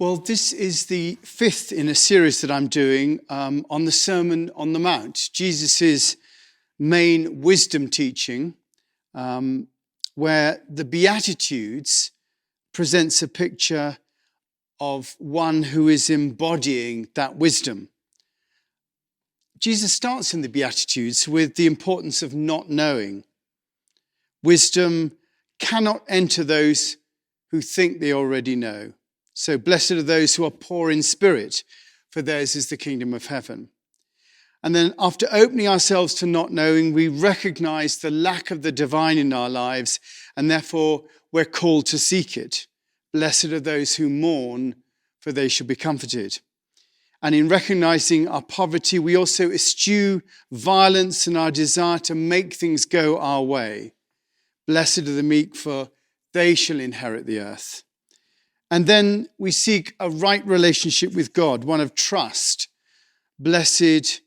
Well, this is the fifth in a series that I'm doing on the Sermon on the Mount, Jesus' main wisdom teaching, where the Beatitudes presents a picture of one who is embodying that wisdom. Jesus starts in the Beatitudes with the importance of not knowing. Wisdom cannot enter those who think they already know. So blessed are those who are poor in spirit, for theirs is the kingdom of heaven. And then after opening ourselves to not knowing, we recognize the lack of the divine in our lives, and therefore we're called to seek it. Blessed are those who mourn, for they shall be comforted. And in recognizing our poverty, we also eschew violence and our desire to make things go our way. Blessed are the meek, for they shall inherit the earth. And then we seek a right relationship with God, one of trust. Blessed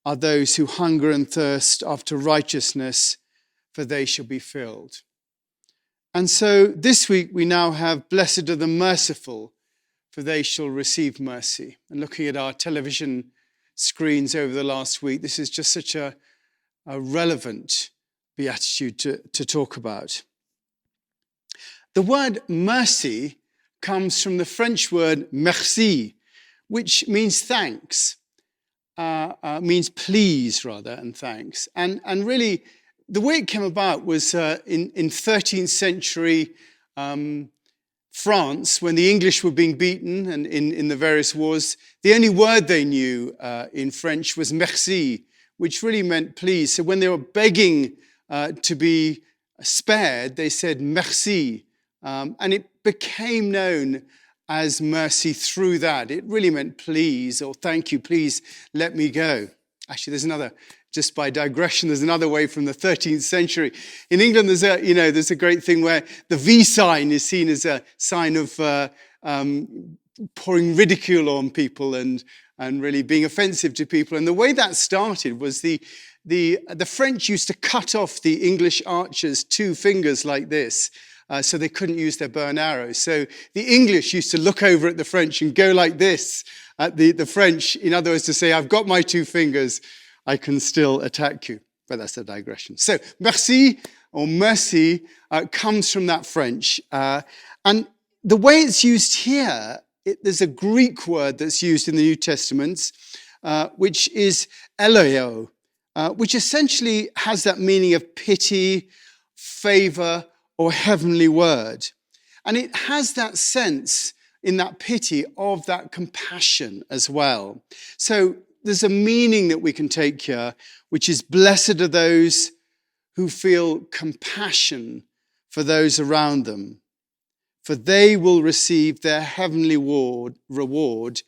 are those who hunger and thirst after righteousness, for they shall be filled. And so this week we now have blessed are the merciful, for they shall receive mercy. And looking at our television screens over the last week, this is just such a relevant beatitude to talk about. The word mercy comes from the French word merci, which means thanks, means please rather, and thanks. And really, the way it came about was in 13th century France, when the English were being beaten and in the various wars, the only word they knew in French was merci, which really meant please. So when they were begging to be spared, they said merci. And it became known as mercy through that. It really meant please or thank you, please let me go. Actually, there's another, just by digression, there's another way from the 13th century. In England, there's a great thing where the V sign is seen as a sign of pouring ridicule on people and really being offensive to people. And the way that started was the French used to cut off the English archers 2 fingers like this. So they couldn't use their bow and arrows. So the English used to look over at the French and go like this at the French, in other words, to say, I've got my 2 fingers, I can still attack you. But that's a digression. So merci or mercy comes from that French. And the way it's used here, there's a Greek word that's used in the New Testament, which is eleo, which essentially has that meaning of pity, favor, or heavenly word. And it has that sense in that pity of that compassion as well. So there's a meaning that we can take here, which is blessed are those who feel compassion for those around them, for they will receive their heavenly reward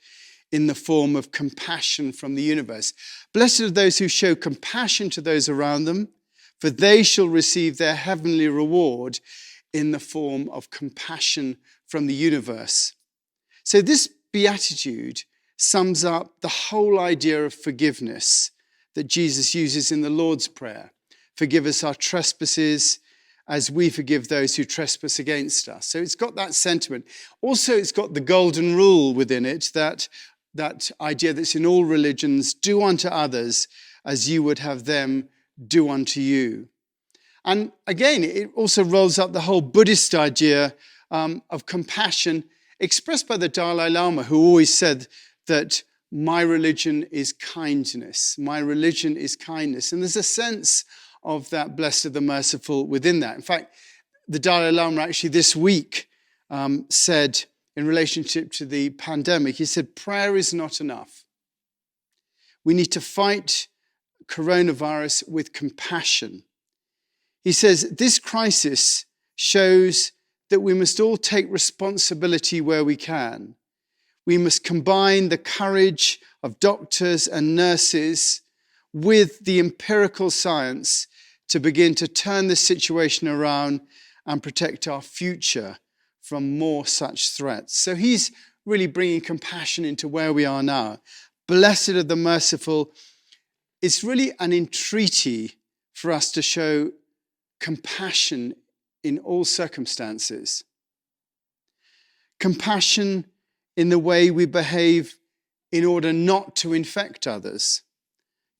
in the form of compassion from the universe. Blessed are those who show compassion to those around them, for they shall receive their heavenly reward in the form of compassion from the universe. So this beatitude sums up the whole idea of forgiveness that Jesus uses in the Lord's Prayer. Forgive us our trespasses as we forgive those who trespass against us. So it's got that sentiment. Also, it's got the golden rule within it, that idea that's in all religions, do unto others as you would have them do unto you. And again, it also rolls up the whole Buddhist idea of compassion expressed by the Dalai Lama, who always said that my religion is kindness. My religion is kindness. And there's a sense of that blessed are the merciful within that. In fact, the Dalai Lama actually this week said in relationship to the pandemic, he said, prayer is not enough. We need to fight coronavirus with compassion. He says, this crisis shows that we must all take responsibility where we can. We must combine the courage of doctors and nurses with the empirical science to begin to turn this situation around and protect our future from more such threats. So he's really bringing compassion into where we are now. Blessed are the merciful. It's really an entreaty for us to show compassion in all circumstances. Compassion in the way we behave in order not to infect others.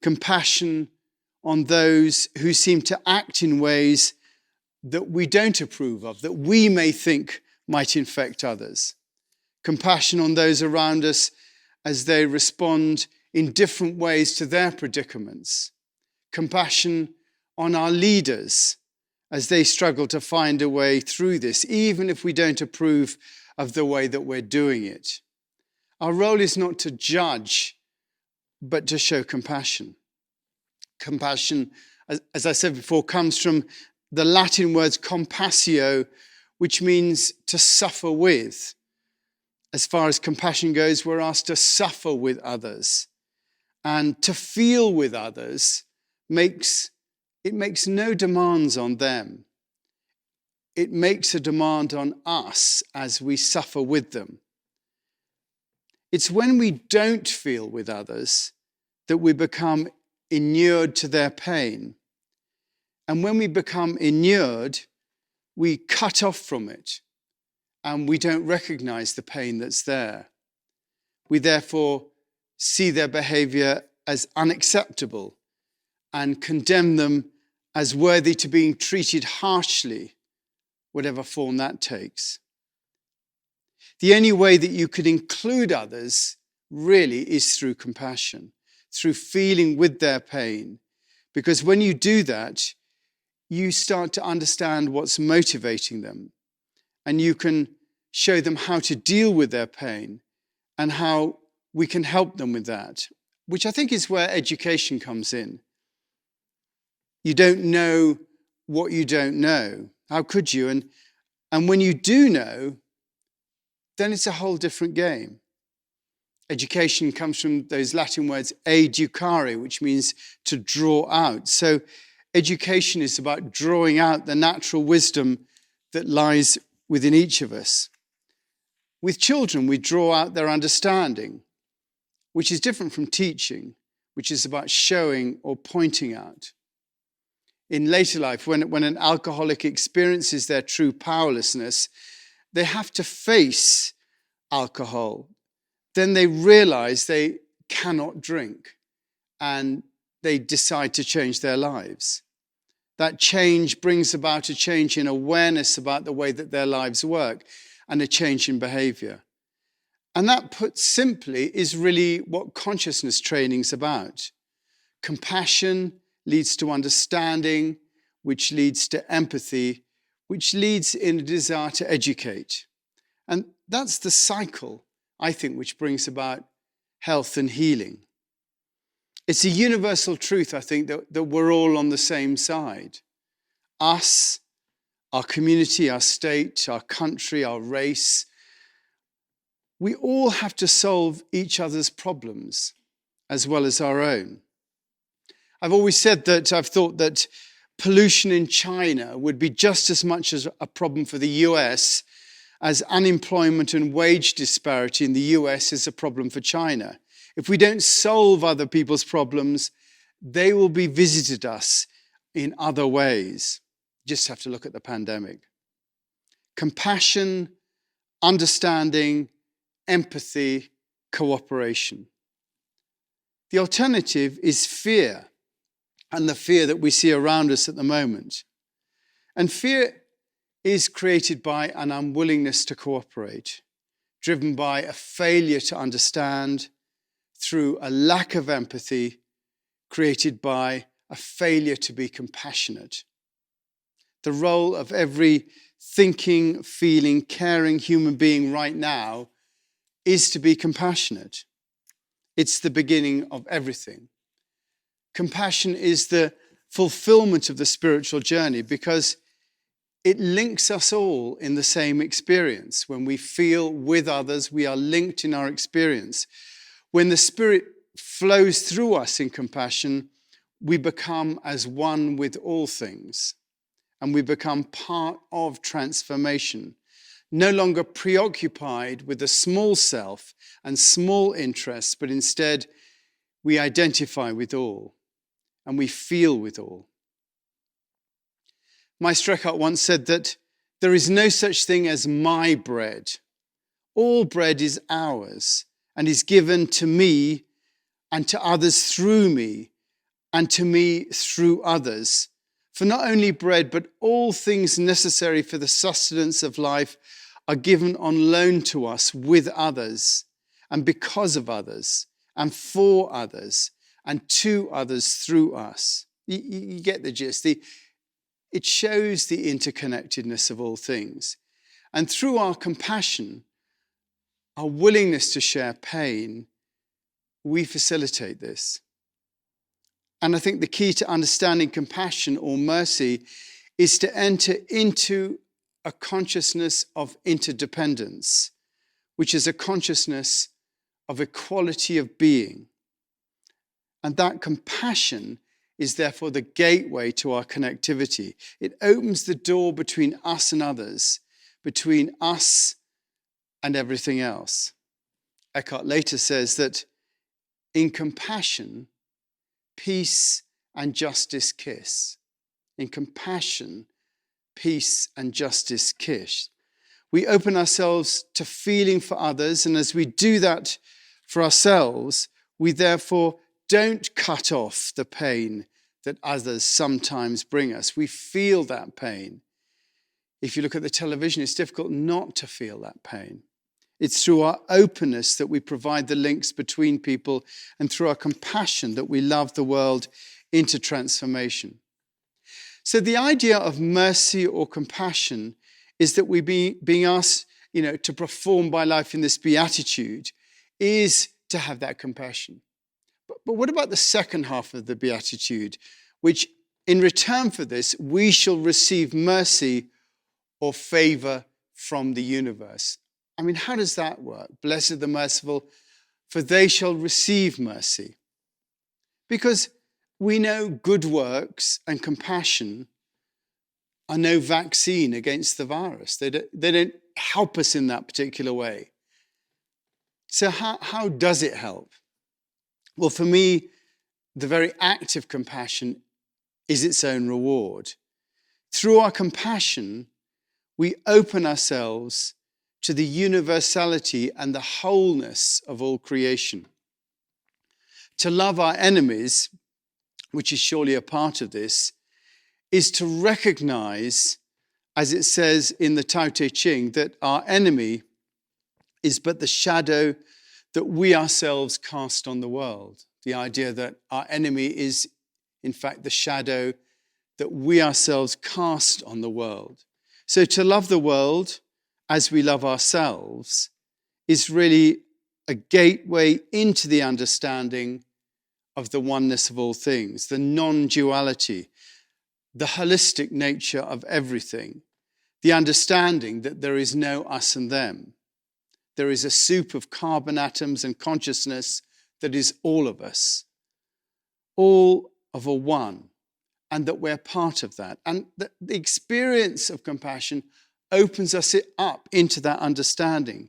Compassion on those who seem to act in ways that we don't approve of, that we may think might infect others. Compassion on those around us as they respond in different ways to their predicaments. Compassion on our leaders as they struggle to find a way through this, even if we don't approve of the way that we're doing it. Our role is not to judge, but to show compassion. Compassion, as I said before, comes from the Latin words compassio, which means to suffer with. As far as compassion goes, we're asked to suffer with others. And to feel with others makes no demands on them. It makes a demand on us as we suffer with them. It's when we don't feel with others that we become inured to their pain. And when we become inured, we cut off from it and we don't recognize the pain that's there. We therefore see their behavior as unacceptable and condemn them as worthy to being treated harshly, whatever form that takes. The only way that you could include others really is through compassion, through feeling with their pain. Because when you do that, you start to understand what's motivating them, and you can show them how to deal with their pain and how we can help them with that, which I think is where education comes in. You don't know what you don't know. How could you? And when you do know, then it's a whole different game. Education comes from those Latin words educare, which means to draw out. So education is about drawing out the natural wisdom that lies within each of us. With children, we draw out their understanding, which is different from teaching, which is about showing or pointing out. In later life, when an alcoholic experiences their true powerlessness, they have to face alcohol. Then they realize they cannot drink and they decide to change their lives. That change brings about a change in awareness about the way that their lives work and a change in behavior. And that, put simply, is really what consciousness training is about. Compassion leads to understanding, which leads to empathy, which leads in a desire to educate. And that's the cycle, I think, which brings about health and healing. It's a universal truth, I think, that we're all on the same side. Us, our community, our state, our country, our race. We all have to solve each other's problems as well as our own. I've always said that I've thought that pollution in China would be just as much as a problem for the US as unemployment and wage disparity in the US is a problem for China. If we don't solve other people's problems, they will be visited us in other ways. You just have to look at the pandemic. Compassion, understanding, empathy, cooperation. The alternative is fear, and the fear that we see around us at the moment. And fear is created by an unwillingness to cooperate, driven by a failure to understand, through a lack of empathy, created by a failure to be compassionate. The role of every thinking, feeling, caring human being right now is to be compassionate. It's the beginning of everything. Compassion is the fulfillment of the spiritual journey because it links us all in the same experience. When we feel with others, we are linked in our experience. When the Spirit flows through us in compassion, we become as one with all things, and we become part of transformation, no longer preoccupied with the small self and small interests, but instead we identify with all. And we feel with all. Meister Eckhart once said that there is no such thing as my bread All bread is ours and is given to me and to others through me and to me through others. For not only bread, but all things necessary for the sustenance of life are given on loan to us with others and because of others and for others and to others through us. You get the gist. It shows the interconnectedness of all things. And through our compassion, our willingness to share pain, we facilitate this. And I think the key to understanding compassion or mercy is to enter into a consciousness of interdependence, which is a consciousness of equality of being. And that compassion is therefore the gateway to our connectivity. It opens the door between us and others, between us and everything else. Eckhart later says that in compassion, peace and justice kiss. In compassion, peace and justice kiss. We open ourselves to feeling for others, and as we do that for ourselves, we therefore don't cut off the pain that others sometimes bring us. We feel that pain. If you look at the television, it's difficult not to feel that pain. It's through our openness that we provide the links between people, and through our compassion that we love the world into transformation. So the idea of mercy or compassion is that we being asked, to perform by life in this beatitude is to have that compassion. But what about the second half of the beatitude, which in return for this, we shall receive mercy or favor from the universe? I mean, how does that work? Blessed are the merciful, for they shall receive mercy. Because we know good works and compassion are no vaccine against the virus. They don't help us in that particular way. So how does it help? Well, for me, the very act of compassion is its own reward. Through our compassion, we open ourselves to the universality and the wholeness of all creation. To love our enemies, which is surely a part of this, is to recognize, as it says in the Tao Te Ching, that our enemy is but the shadow that we ourselves cast on the world. The idea that our enemy is, in fact, the shadow that we ourselves cast on the world. So to love the world as we love ourselves is really a gateway into the understanding of the oneness of all things, the non-duality, the holistic nature of everything, the understanding that there is no us and them. There is a soup of carbon atoms and consciousness that is all of us, all of a one, and that we're part of that. And the experience of compassion opens us up into that understanding.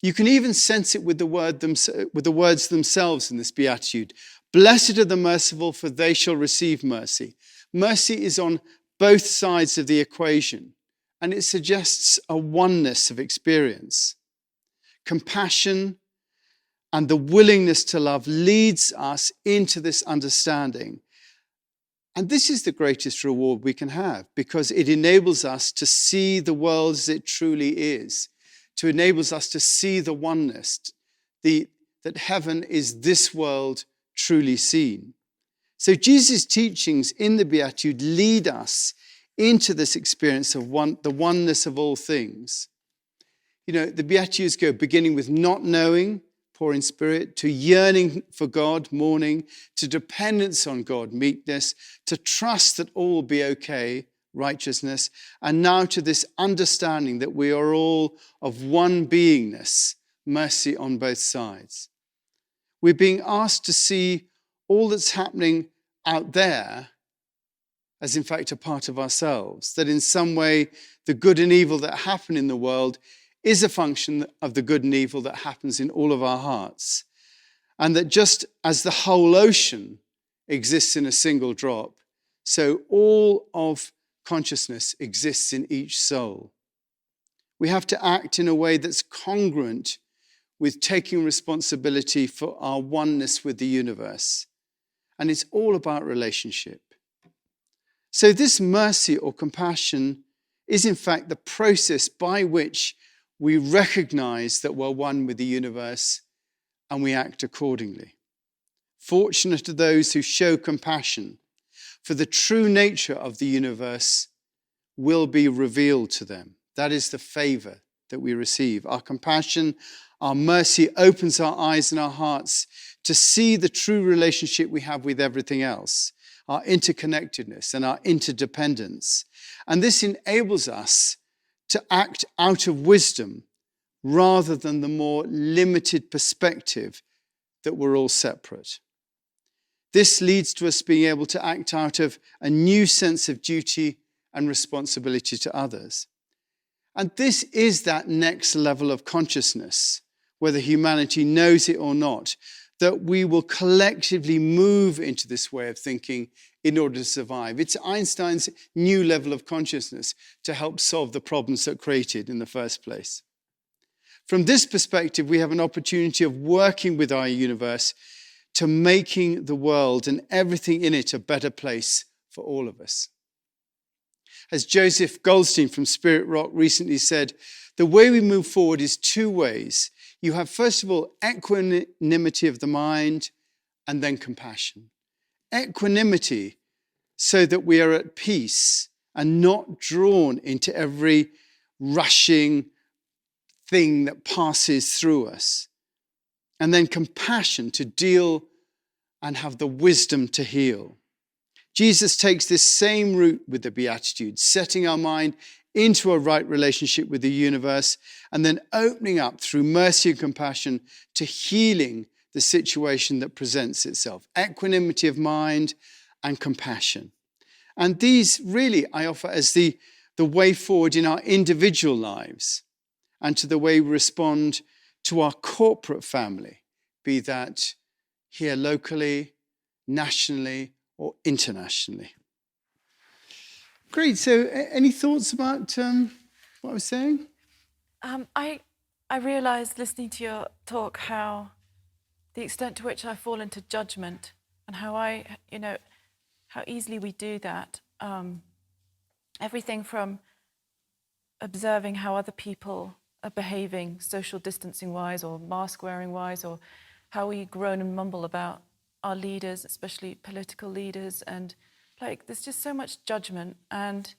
You can even sense it with the words themselves in this beatitude. Blessed are the merciful, for they shall receive mercy. Mercy is on both sides of the equation, and it suggests a oneness of experience. Compassion and the willingness to love leads us into this understanding. And this is the greatest reward we can have, because it enables us to see the world as it truly is, to enables us to see the oneness, that heaven is this world truly seen. So Jesus' teachings in the Beatitude lead us into this experience of the oneness of all things. The Beatitudes go beginning with not knowing, poor in spirit, to yearning for God, mourning, to dependence on God, meekness, to trust that all will be okay, righteousness, and now to this understanding that we are all of one beingness, mercy on both sides. We're being asked to see all that's happening out there as in fact a part of ourselves, that in some way the good and evil that happen in the world is a function of the good and evil that happens in all of our hearts. And that just as the whole ocean exists in a single drop, so all of consciousness exists in each soul. We have to act in a way that's congruent with taking responsibility for our oneness with the universe. And it's all about relationship. So this mercy or compassion is in fact the process by which we recognize that we're one with the universe and we act accordingly. Fortunate are those who show compassion, for the true nature of the universe will be revealed to them. That is the favor that we receive. Our compassion, our mercy opens our eyes and our hearts to see the true relationship we have with everything else, our interconnectedness and our interdependence. And this enables us to act out of wisdom rather than the more limited perspective that we're all separate. This leads to us being able to act out of a new sense of duty and responsibility to others. And this is that next level of consciousness, whether humanity knows it or not, that we will collectively move into this way of thinking in order to survive. It's Einstein's new level of consciousness to help solve the problems that created in the first place. From this perspective, we have an opportunity of working with our universe to making the world and everything in it a better place for all of us. As Joseph Goldstein from Spirit Rock recently said, the way we move forward is two ways. You have, first of all, equanimity of the mind and then compassion. Equanimity so that we are at peace and not drawn into every rushing thing that passes through us. And then compassion to deal and have the wisdom to heal. Jesus takes this same route with the Beatitudes, setting our mind into a right relationship with the universe and then opening up through mercy and compassion to healing the situation that presents itself. Equanimity of mind and compassion. And these really I offer as the way forward in our individual lives and to the way we respond to our corporate family, be that here locally, nationally, or internationally. Great. So any thoughts about what I was saying? I realised listening to your talk how the extent to which I fall into judgment and how how easily we do that. Everything from observing how other people are behaving social distancing wise or mask wearing wise, or how we groan and mumble about our leaders, especially political leaders, and there's just so much judgment. And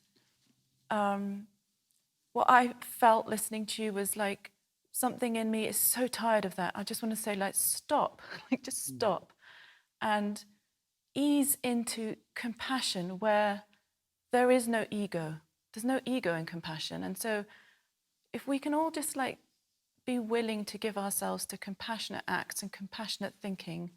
what I felt listening to you was something in me is so tired of that. I just want to say stop, just stop, and ease into compassion where there is no ego. There's no ego in compassion. And so if we can all just be willing to give ourselves to compassionate acts and compassionate thinking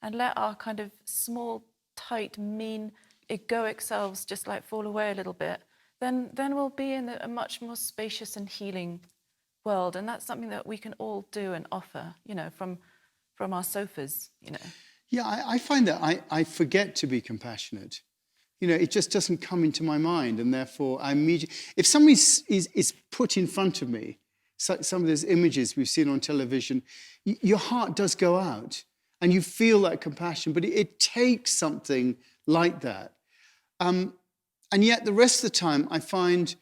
and let our kind of small, tight, mean, egoic selves just fall away a little bit, then we'll be in a much more spacious and healing world. And that's something that we can all do and offer, from our sofas, Yeah, I find that I forget to be compassionate. It just doesn't come into my mind. And therefore, if somebody is put in front of me, some of those images we've seen on television, your heart does go out and you feel that compassion, but it takes something like that. And yet the rest of the time I find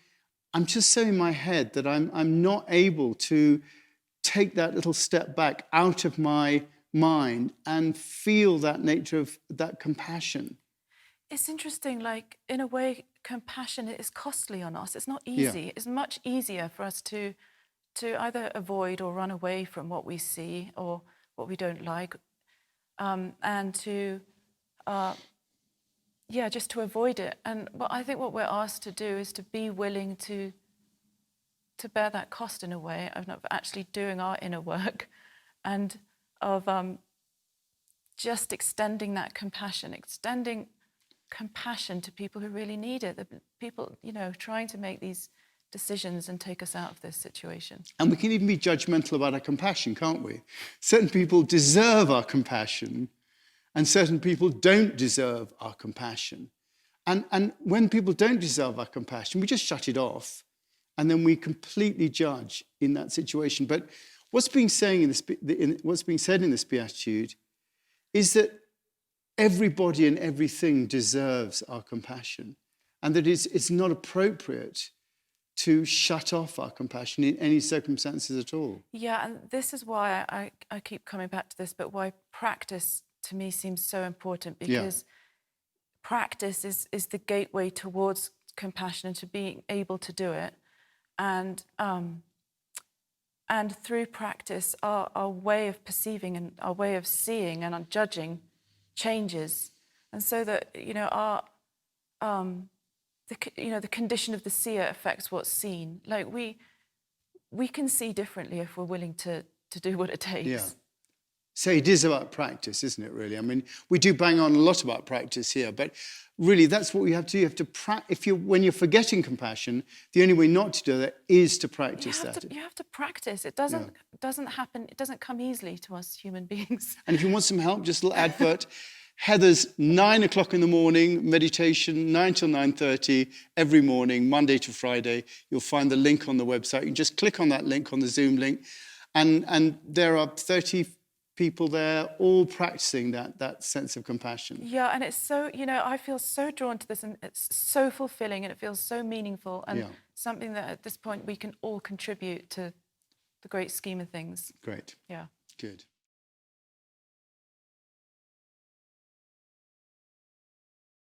I'm just so in my head that I'm not able to take that little step back out of my mind and feel that nature of that compassion. It's interesting, in a way, compassion is costly on us. It's not easy. Yeah. It's much easier for us to either avoid or run away from what we see or what we don't like, and to, just to avoid it. And I think what we're asked to do is to be willing to bear that cost in a way of not actually doing our inner work, and of just extending that compassion, to people who really need it, the people, trying to make these decisions and take us out of this situation. And we can even be judgmental about our compassion, can't we? Certain people deserve our compassion and certain people don't deserve our compassion. And when people don't deserve our compassion, we just shut it off and then we completely judge in that situation. But what's being said in this beatitude is that everybody and everything deserves our compassion, and that it's not appropriate to shut off our compassion in any circumstances at all. Yeah, and this is why I keep coming back to this, but why practice to me seems so important, because practice is the gateway towards compassion and to being able to do it. And through practice, our way of perceiving and our way of seeing and our judging changes. And so that, the condition of the seer affects what's seen. Like we can see differently if we're willing to do what it takes. Yeah. So it is about practice, isn't it, really? I mean, we do bang on a lot about practice here, but really that's what we have to do. You have to when you're forgetting compassion, the only way not to do that is to practice that. You have to practice. It doesn't happen. It doesn't come easily to us human beings. And if you want some help, just a little advert. Heather's 9 o'clock in the morning, meditation, 9 till 9:30, every morning, Monday to Friday. You'll find the link on the website. You just click on that link, on the Zoom link, and there are 30 people there, all practicing that sense of compassion. Yeah, and it's so, I feel so drawn to this, and it's so fulfilling, and it feels so meaningful, and something that at this point we can all contribute to the great scheme of things. Great. Yeah. Good.